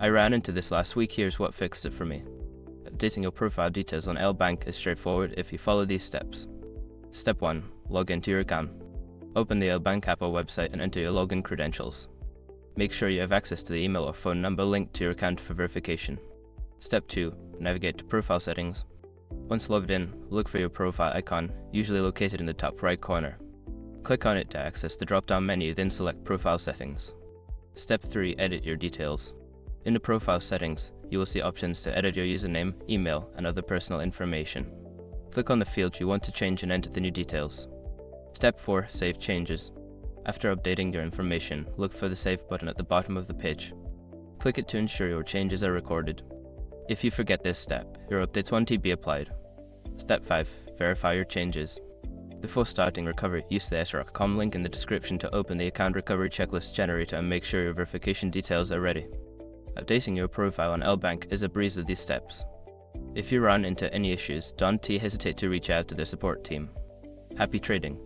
I ran into this last week. Here's what fixed it for me. Updating your profile details on LBank is straightforward if you follow these steps. Step 1. Log into your account. Open the LBank app or website and enter your login credentials. Make sure you have access to the email or phone number linked to your account for verification. Step 2. Navigate to Profile Settings. Once logged in, look for your profile icon, usually located in the top right corner. Click on it to access the drop-down menu, then select Profile Settings. Step 3. Edit your details. In the Profile Settings, you will see options to edit your username, email, and other personal information. Click on the field you want to change and enter the new details. Step 4. Save changes. After updating your information, look for the Save button at the bottom of the page. Click it to ensure your changes are recorded. If you forget this step, your updates won't be applied. Step 5. Verify your changes. Before starting recovery, use the sroc.com link in the description to open the account recovery checklist generator and make sure your verification details are ready. Updating your profile on LBank is a breeze with these steps. If you run into any issues, don't hesitate to reach out to the support team. Happy trading!